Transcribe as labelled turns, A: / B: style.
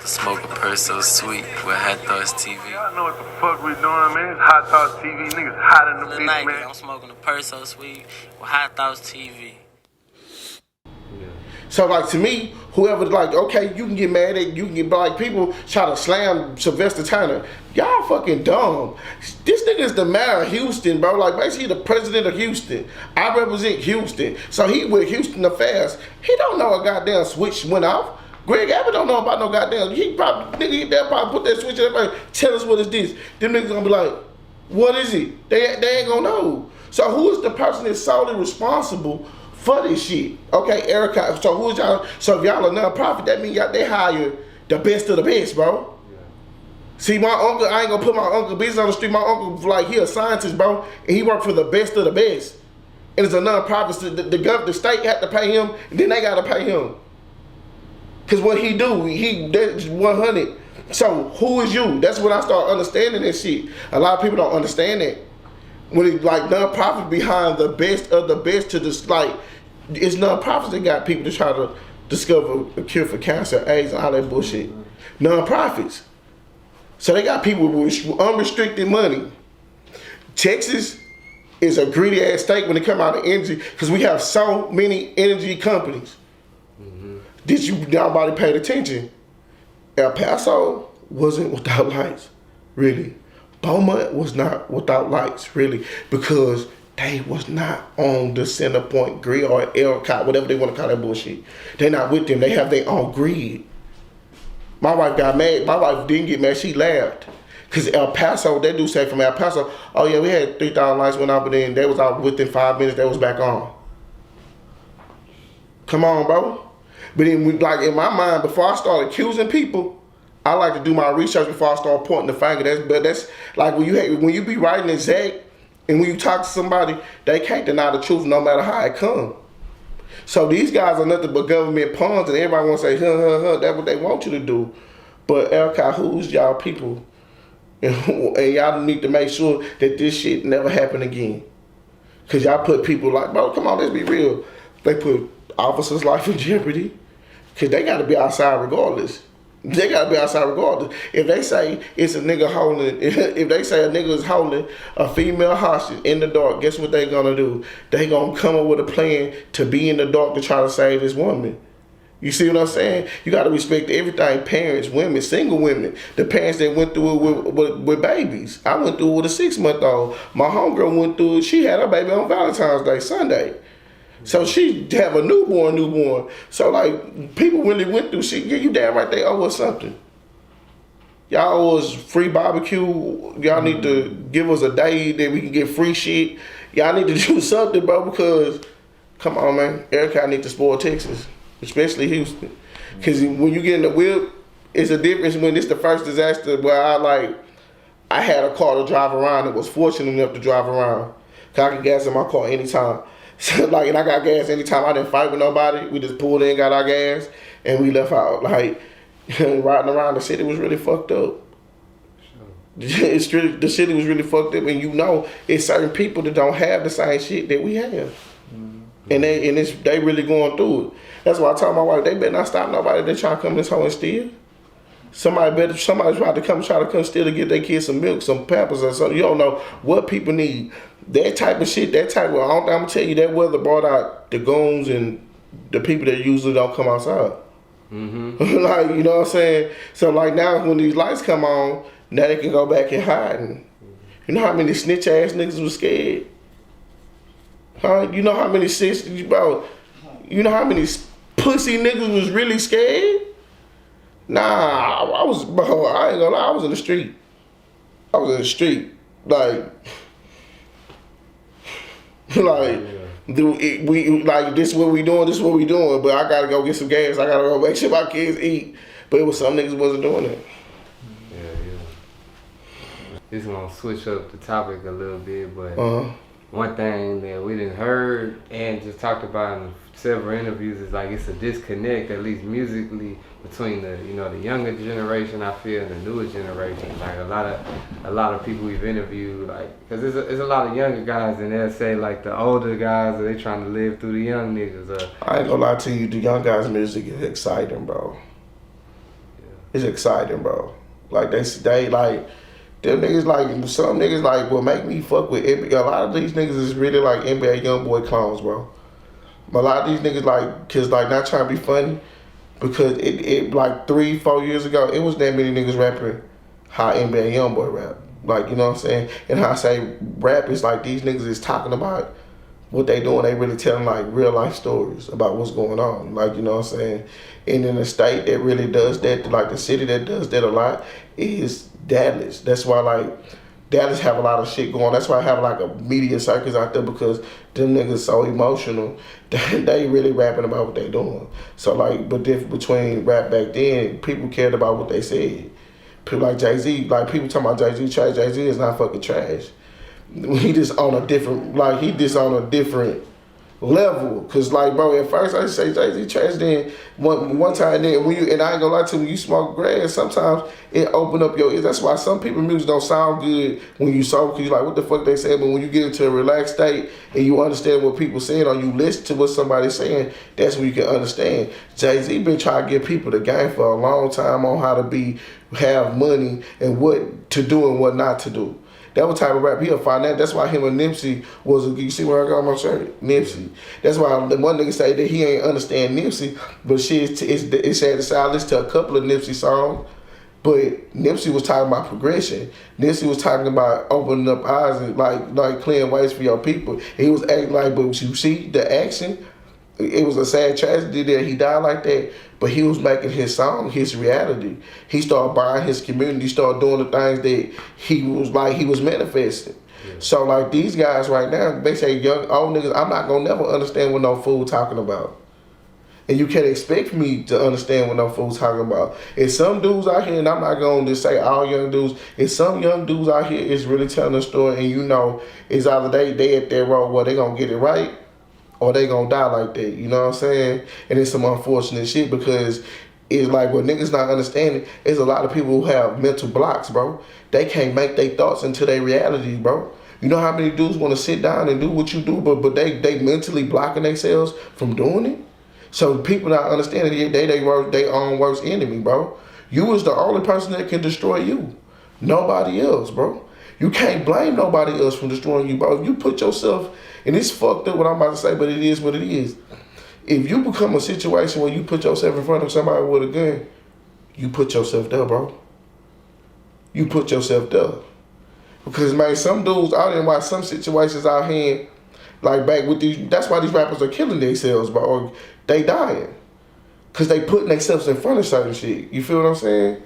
A: Smoke a purse so sweet with Hot Thoughts TV.
B: Y'all know what the fuck we doing, man. It's Hot Thoughts TV. Niggas hot in the bitch, man.
A: I'm smoking a purse so sweet with Hot Thoughts TV.
C: So like to me, whoever like, okay, you can get mad at, you can get like people try to slam Sylvester Turner. Y'all fucking dumb. This nigga is the mayor of Houston, bro. Like basically the president of Houston. I represent Houston. So he with Houston affairs. He don't know a goddamn switch went off. Greg Abbott don't know about no goddamn. He probably, nigga, they'll probably put that switch in there. Tell us what is this. Them niggas gonna be like, what is it? They ain't gonna know. So who is the person that's solely responsible for this shit? Okay, ERCOT. So who's y'all? So if y'all a non-profit, that means they hire the best of the best, bro. Yeah. See, my uncle, I ain't gonna put my uncle business on the street. My uncle, like, he a scientist, bro, and he worked for the best of the best. And it's a non-profit. So the state had to pay him, and then they gotta pay him. Cause what he do, that's 100. So who is you? That's when I start understanding that shit. A lot of people don't understand that. When it's like non-profit behind the best of the best to just like, it's non-profits that got people to try to discover a cure for cancer, AIDS, and all that bullshit. Non-profits. So they got people with unrestricted money. Texas is a greedy ass state when it come out of energy because we have so many energy companies. Did nobody paid attention? El Paso wasn't without lights, really. Beaumont was not without lights, really, because they was not on the center point grid or ERCOT, whatever they want to call that bullshit. They're not with them. They have their own grid. My wife got mad. My wife didn't get mad. She laughed. Because El Paso, they do say from El Paso, oh yeah, we had 3,000 lights went out, but then they was out within 5 minutes, they was back on. Come on, bro. But then, like in my mind, before I start accusing people, I like to do my research before I start pointing the finger. That's like when you be writing exact, and when you talk to somebody, they can't deny the truth no matter how it come. So these guys are nothing but government pawns, and everybody want to say, huh. That's what they want you to do. But ERCOT, who's y'all people? And y'all need to make sure that this shit never happen again. Because y'all put people like, bro, come on, let's be real. They put officers' life in jeopardy. Because they got to be outside regardless. They got to be outside regardless. If they say it's a nigga holding, if they say a nigga is holding a female hostage in the dark, guess what they going to do? They going to come up with a plan to be in the dark to try to save this woman. You see what I'm saying? You got to respect everything. Parents, women, single women. The parents that went through it with babies. I went through it with a 6-month-old. My homegirl went through it. She had her baby on Valentine's Day, Sunday. So she have a newborn. So like people really went through shit. Yeah, you damn right they owe us something. Y'all owe us free barbecue. Y'all need to give us a day that we can get free shit. Y'all need to do something, bro, because come on, man. ERCOT need to spoil Texas, especially Houston. Because when you get in the whip, it's a difference when it's the first disaster where I had a car to drive around and was fortunate enough to drive around. Cause I could gas in my car anytime. So and I got gas anytime. I didn't fight with nobody. We just pulled in, got our gas, and we left out. Like, riding around the city was really fucked up. Sure. The city was really fucked up, and it's certain people that don't have the same shit that we have. Mm-hmm. And they really going through it. That's why I told my wife, they better not stop nobody that try to come this home and steal. Somebody tried to come steal to get their kids some milk, some Pampers or something. You don't know what people need. That type of shit, I'm gonna tell you that weather brought out the goons and the people that usually don't come outside. Mm-hmm. Like, you know what I'm saying? So like now when these lights come on, now they can go back and hide. And you know how many snitch ass niggas was scared? Huh? You know how many bro? You know how many pussy niggas was really scared? Nah, I ain't gonna lie, I was in the street. This is what we doing, but I gotta go get some gas. I gotta go make sure my kids eat. But it was some niggas wasn't doing it.
D: Yeah. Just gonna switch up the topic a little bit, but one thing that we didn't heard and just talked about in several interviews is like it's a disconnect, at least musically, between the younger generation, I feel, and the newer generation. Like a lot of people we've interviewed, like, because there's a lot of younger guys, and they'll say like the older guys are they trying to live through the young niggas.
C: I ain't gonna lie to you, the young guys' music is exciting, bro. It's exciting, bro. Like they like them niggas like some niggas like will make me fuck with NBA. A lot of these niggas is really like NBA Youngboy clones, bro. A lot of these niggas like, cause like not trying to be funny, because it like 3-4 years ago, it was that many niggas rapping how NBA Youngboy rap. Like, you know what I'm saying? And how I say rap is like these niggas is talking about what they doing. They really telling like real life stories about what's going on. Like, you know what I'm saying? And in a state that really does that, like the city that does that a lot, is Dallas. That's why like Dallas have a lot of shit going on. That's why I have like a media circus out there, because them niggas so emotional that they really rapping about what they doing. So like, but between rap back then, people cared about what they said. People like Jay-Z, like people talking about Jay-Z trash. Jay-Z is not fucking trash. He just on a different, like he just on a different level. Cause like, bro, at first I say Jay-Z trash. Then one time, then when you, and I ain't gonna lie to you, when you smoke grass, sometimes it open up your ears. That's why some people music don't sound good when you sober, cause you like, what the fuck they saying? But when you get into a relaxed state and you understand what people saying, or you listen to what somebody's saying, that's when you can understand. Jay-Z been trying to give people the game for a long time on how to have money and what to do and what not to do. That was type of rap he'll find that. That's why him and Nipsey was, you see where I got my shirt? Nipsey. That's why the one nigga say that he ain't understand Nipsey, but shit, it's sad to say I listened to a couple of Nipsey songs, but Nipsey was talking about progression. Nipsey was talking about opening up eyes and like clearing ways for your people. And he was acting like, but you see the action, it was a sad tragedy that he died like that, but he was making his song his reality. He started buying his community, started doing the things that he was manifesting. Yeah. So like these guys right now, they say young, old niggas, I'm not gonna never understand what no fool talking about. And you can't expect me to understand what no fool's talking about. It's some dudes out here, and I'm not going to just say all young dudes, it's some young dudes out here is really telling a story, and you know, it's either they at their road where they gonna get it right, or they gonna die like that, you know what I'm saying? And it's some unfortunate shit, because it's like what niggas not understanding is a lot of people who have mental blocks, bro. They can't make their thoughts into their reality, bro. You know how many dudes want to sit down and do what you do, but they mentally blocking themselves from doing it? So people not understanding they own worst enemy, bro. You is the only person that can destroy you. Nobody else, bro. You can't blame nobody else for destroying you, bro. If you put yourself, and it's fucked up what I'm about to say, but it is what it is. If you become a situation where you put yourself in front of somebody with a gun, you put yourself there, bro. You put yourself there. Because, man, some dudes out there, why some situations out here, like back with these, that's why these rappers are killing themselves, bro. Or they dying. Because they putting themselves in front of certain shit. You feel what I'm saying?